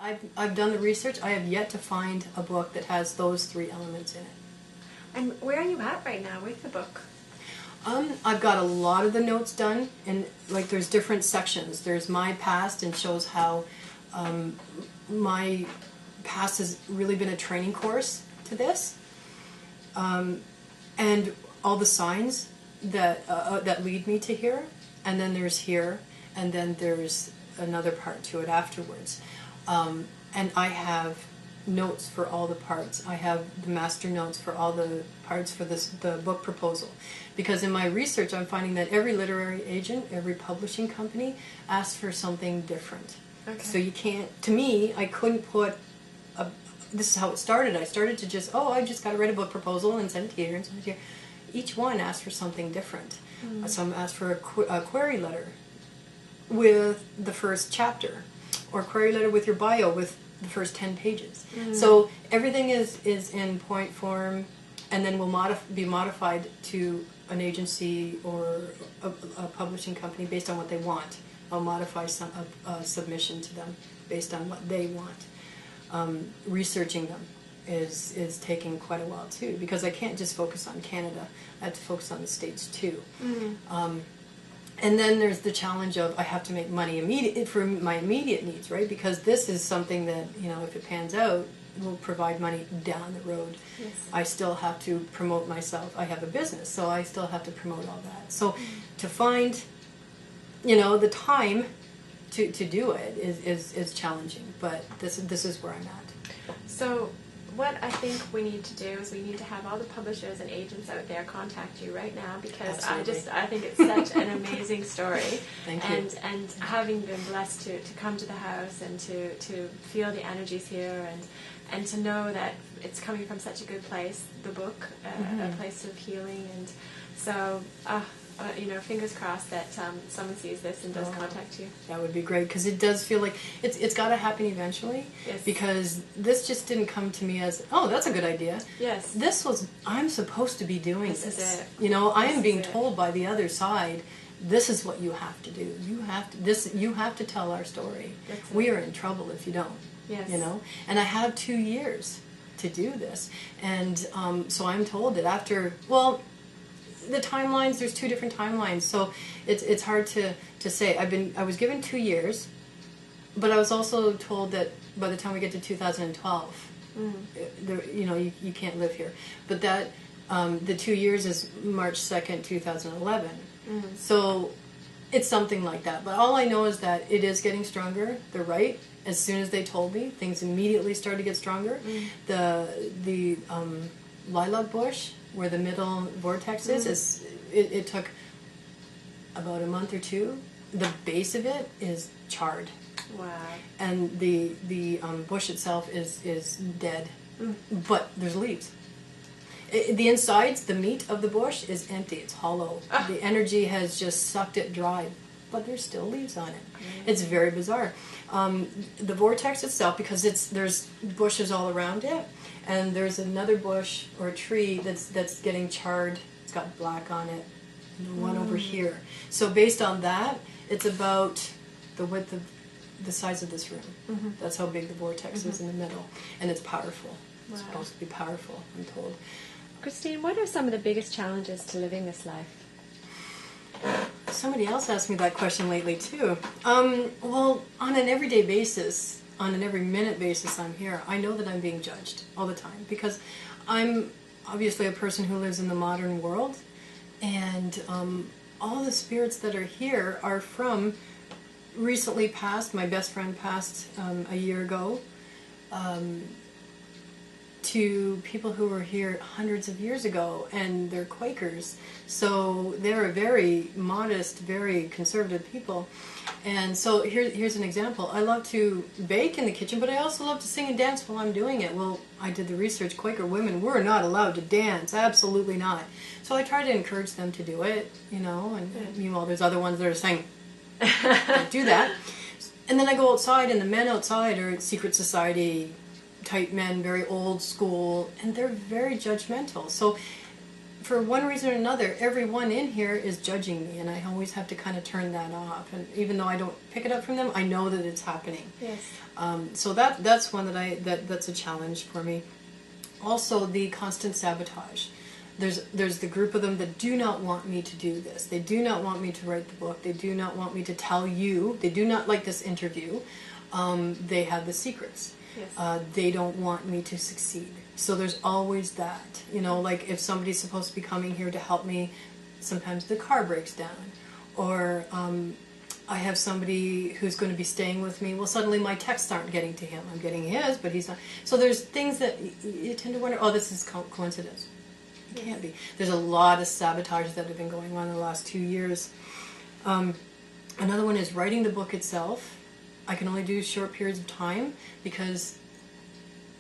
I've done the research. I have yet to find a book that has those three elements in it. And where are you at right now with the book? I've got a lot of the notes done, and like there's different sections. There's my past, and shows how my past has really been a training course to this, and all the signs that that lead me to here. And then there's here, and then there's another part to it afterwards. And I have notes for all the parts. I have the master notes for all the parts for the book proposal. Because in my research, I'm finding that every literary agent, every publishing company asks for something different. Okay. So you can't, to me, I couldn't put, this is how it started. I started to just, I just got to write a book proposal and send it here and send it here. Each one asked for something different. Some asked for a query letter with the first chapter, or a query letter with your bio with the first 10 pages. So everything is in point form, and then will be modified to an agency or a publishing company based on what they want. I'll modify a submission to them based on what they want. Researching them is taking quite a while too, because I can't just focus on Canada. I have to focus on the States too. And then there's the challenge of I have to make money for my immediate needs, right? Because this is something that, if it pans out, will provide money down the road. Yes. I still have to promote myself. I have a business, so I still have to promote all that. So to find, the time to do it is challenging, but this is where I'm at. So what I think we need to do is we need to have all the publishers and agents out there contact you right now, because Absolutely. I think it's such an amazing story. Thank you. And having been blessed to come to the house and to feel the energies here and to know that it's coming from such a good place, the book, a place of healing, and so fingers crossed that someone sees this and does contact you. That would be great, because it does feel like it's got to happen eventually. Yes. Because this just didn't come to me as, that's a good idea. Yes. This was, I'm supposed to be doing this. This is it. I am This being is it. told by the other side, this is what you have to do. You have to tell our story. That's We it. are in trouble if you don't. Yes. And I have 2 years to do this, and so I'm told that after, the timelines, there's 2 different timelines, so it's hard to say. I was given 2 years, but I was also told that by the time we get to 2012, you can't live here. But that the 2 years is March 2nd, 2011. So it's something like that. But all I know is that it is getting stronger. They're right. As soon as they told me, things immediately started to get stronger. The lilac bush, where the middle vortex is it took about a month or 2. The base of it is charred. Wow. And the bush itself is dead, but there's leaves. The insides, the meat of the bush is empty. It's hollow. The energy has just sucked it dry, but there's still leaves on it. It's very bizarre. The vortex itself, because there's bushes all around it, and there's another bush or a tree that's getting charred. It's got black on it. And the one over here. So based on that, it's about the width of the size of this room. That's how big the vortex is in the middle, and it's powerful. It's supposed to be powerful, I'm told. Christine, what are some of the biggest challenges to living this life? Somebody else asked me that question lately too. Well, on an everyday basis, on an every minute basis I'm here, I know that I'm being judged all the time, because I'm obviously a person who lives in the modern world, and all the spirits that are here are from recently passed. My best friend passed a year ago, to people who were here hundreds of years ago, and they're Quakers. So they're a very modest, very conservative people. And so here's an example. I love to bake in the kitchen, but I also love to sing and dance while I'm doing it. Well, I did the research. Quaker women were not allowed to dance. Absolutely not. So I try to encourage them to do it, and meanwhile there's other ones that are saying, don't do that. And then I go outside, and the men outside are secret society type men, very old school, and they're very judgmental. So for one reason or another, everyone in here is judging me, and I always have to kind of turn that off. And even though I don't pick it up from them, I know that it's happening. Yes. So that's one that's a challenge for me. Also, the constant sabotage. There's the group of them that do not want me to do this. They do not want me to write the book. They do not want me to tell you. They do not like this interview. They have the secrets. Yes. They don't want me to succeed. So there's always that. You know, like if somebody's supposed to be coming here to help me, sometimes the car breaks down. Or I have somebody who's going to be staying with me. Well, suddenly my texts aren't getting to him. I'm getting his, but he's not. So there's things that you tend to wonder, oh, this is coincidence. It can't be. There's a lot of sabotage that have been going on in the last 2 years. Another one is writing the book itself. I can only do short periods of time because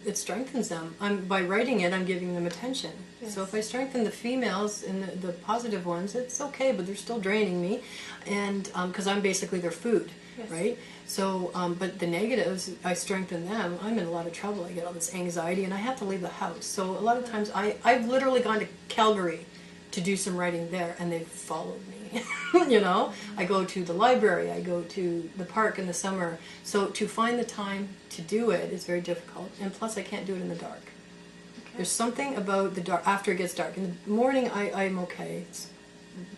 it strengthens them. By writing it, I'm giving them attention. Yes. So if I strengthen the females and the positive ones, it's okay, but they're still draining me, and because I'm basically their food, Yes. right? So, but the negatives, I strengthen them. I'm in a lot of trouble. I get all this anxiety, and I have to leave the house. So a lot of times, I've literally gone to Calgary to do some writing there, and they've followed me. You know, I go to the library, I go to the park in the summer. So to find the time to do it is very difficult, and plus I can't do it in the dark. Okay. There's something about the dark, after it gets dark. In the morning, I'm okay. It's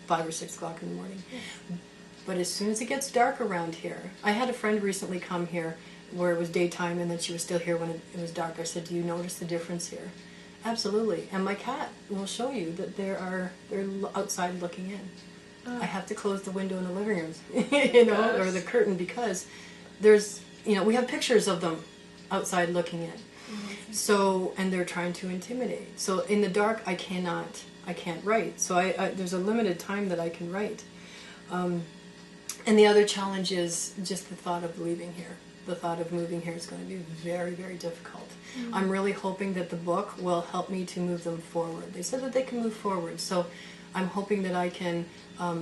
5 or 6 o'clock in the morning. Yes. But as soon as it gets dark around here, I had a friend recently come here where it was daytime and then she was still here when it was dark. I said, do you notice the difference here? Absolutely. And my cat will show you that they're outside looking in. Oh. I have to close the window in the living room, you know, or the curtain, because there's, you know, we have pictures of them outside looking in. Mm-hmm. So, and they're trying to intimidate. So in the dark, I can't write. So there's a limited time that I can write. And the other challenge is just the thought of leaving here. The thought of moving here is going to be very, very difficult. Mm-hmm. I'm really hoping that the book will help me to move them forward. They said that they can move forward, so I'm hoping that I can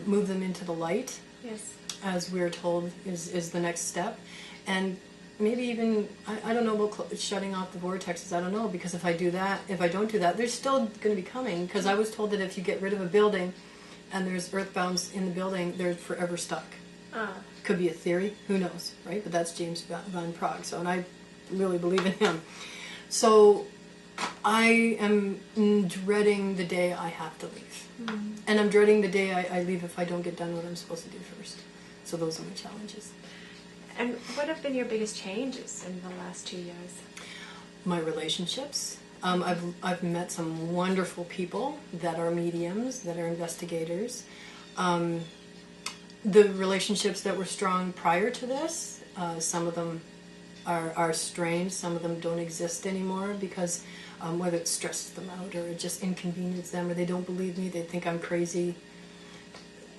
move them into the light. Yes. As we're told is the next step. And maybe even, I don't know about shutting off the vortexes, I don't know, because if I don't do that, they're still going to be coming, because I was told that if you get rid of a building and there's earthbounds in the building, they're forever stuck. Could be a theory, who knows, right? But that's James Van Praagh, so, and I really believe in him. So I am dreading the day I have to leave. Mm-hmm. And I'm dreading the day I leave if I don't get done what I'm supposed to do first. So those are my challenges. And what have been your biggest changes in the last 2 years? My relationships. I've met some wonderful people that are mediums, that are investigators. The relationships that were strong prior to this, some of them are strained, some of them don't exist anymore because whether it stresses them out or it just inconveniences them or they don't believe me, they think I'm crazy.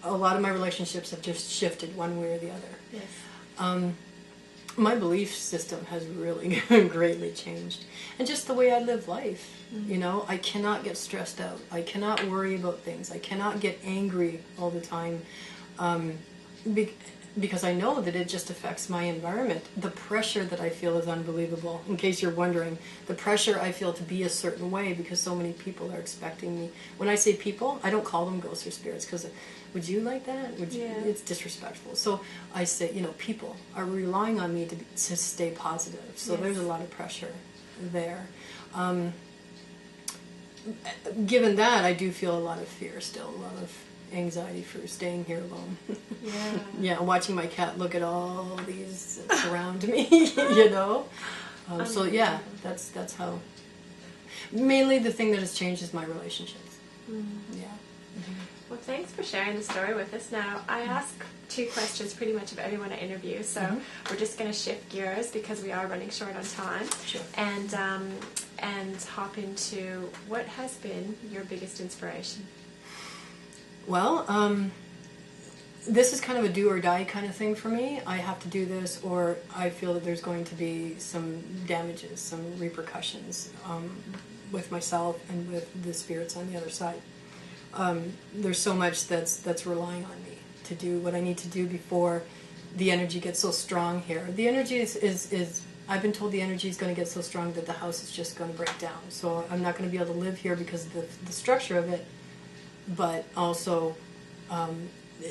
A lot of my relationships have just shifted one way or the other. Yes. My belief system has really greatly changed. And just the way I live life. Mm-hmm. You know, I cannot get stressed out. I cannot worry about things. I cannot get angry all the time. Because I know that it just affects my environment. The pressure that I feel is unbelievable. In case you're wondering, the pressure I feel to be a certain way because so many people are expecting me. When I say people, I don't call them ghosts or spirits because would you like that? Would you? Yeah. It's disrespectful. So I say, you know, people are relying on me to stay positive. So yes. There's a lot of pressure there. Given that, I do feel a lot of fear still, a lot of anxiety for staying here alone. Yeah. Yeah, watching my cat look at all these surround me, you know. So yeah, that's how. Mainly, the thing that has changed is my relationships. Mm-hmm. Yeah. Mm-hmm. Well, thanks for sharing the story with us. Now, I ask 2 questions pretty much of everyone I interview, so we're just going to shift gears because we are running short on time. Sure. And hop into what has been your biggest inspiration. Well, this is kind of a do or die kind of thing for me. I have to do this or I feel that there's going to be some damages, some repercussions with myself and with the spirits on the other side. There's so much that's relying on me to do what I need to do before the energy gets so strong here. The energy is I've been told the energy is going to get so strong that the house is just going to break down. So I'm not going to be able to live here because the structure of it but also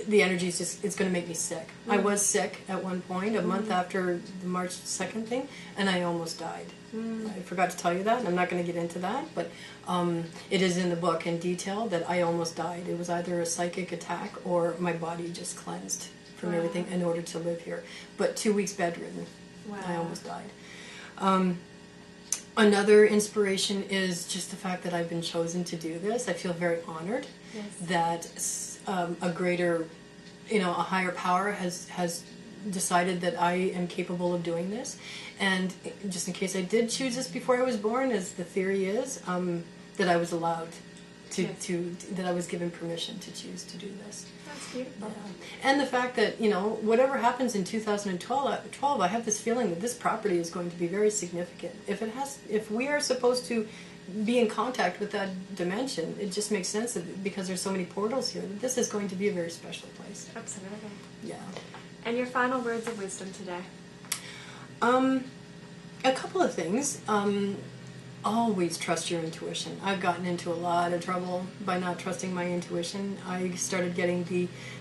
the energy is just, it's going to make me sick. I was sick at one point, a month after the March 2nd thing, and I almost died. I forgot to tell you that, and I'm not going to get into that, but it is in the book in detail that I almost died. It was either a psychic attack or my body just cleansed from everything in order to live here. But 2 weeks bedridden, I almost died. Another inspiration is just the fact that I've been chosen to do this. I feel very honored that a greater, a higher power has decided that I am capable of doing this. And just in case I did choose this before I was born, as the theory is, that I was allowed that I was given permission to choose to do this. That's beautiful. Yeah. And the fact that, whatever happens in 2012, I have this feeling that this property is going to be very significant. If we are supposed to be in contact with that dimension, it just makes sense that because there's so many portals here, that this is going to be a very special place. Absolutely. Yeah. And your final words of wisdom today? A couple of things. Always trust your intuition. I've gotten into a lot of trouble by not trusting my intuition. I started getting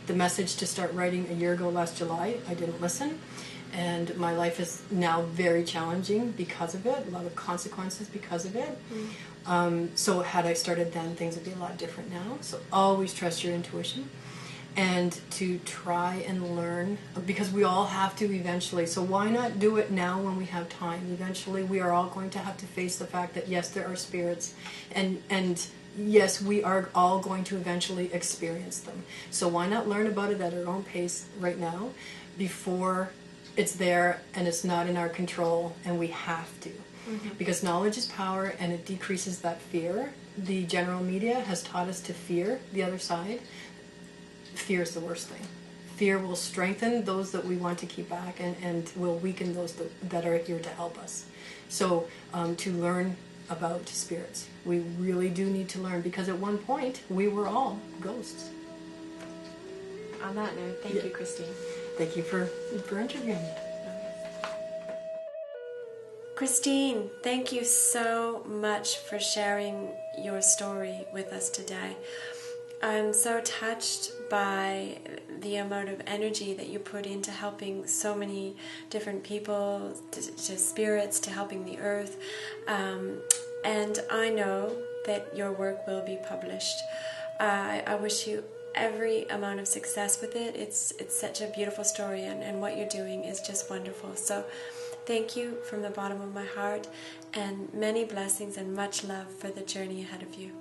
the message to start writing a year ago last July. I didn't listen. And my life is now very challenging because of it, a lot of consequences because of it. So had I started then, things would be a lot different now. So always trust your intuition. And to try and learn, because we all have to eventually, so why not do it now when we have time? Eventually we are all going to have to face the fact that yes, there are spirits, and yes, we are all going to eventually experience them. So why not learn about it at our own pace right now, before it's there and it's not in our control and we have to. Because knowledge is power, and it decreases that fear. The general media has taught us to fear the other side. Fear is the worst thing. Fear will strengthen those that we want to keep back, and will weaken those that are here to help us. So to learn about spirits, we really do need to learn, because at one point we were all ghosts. On that note, thank you, Christine. Thank you for interviewing me. Christine, thank you so much for sharing your story with us today. I'm so touched by the amount of energy that you put into helping so many different people, to spirits, to helping the earth. And I know that your work will be published. I wish you every amount of success with it. It's such a beautiful story, and what you're doing is just wonderful. So thank you from the bottom of my heart, and many blessings and much love for the journey ahead of you.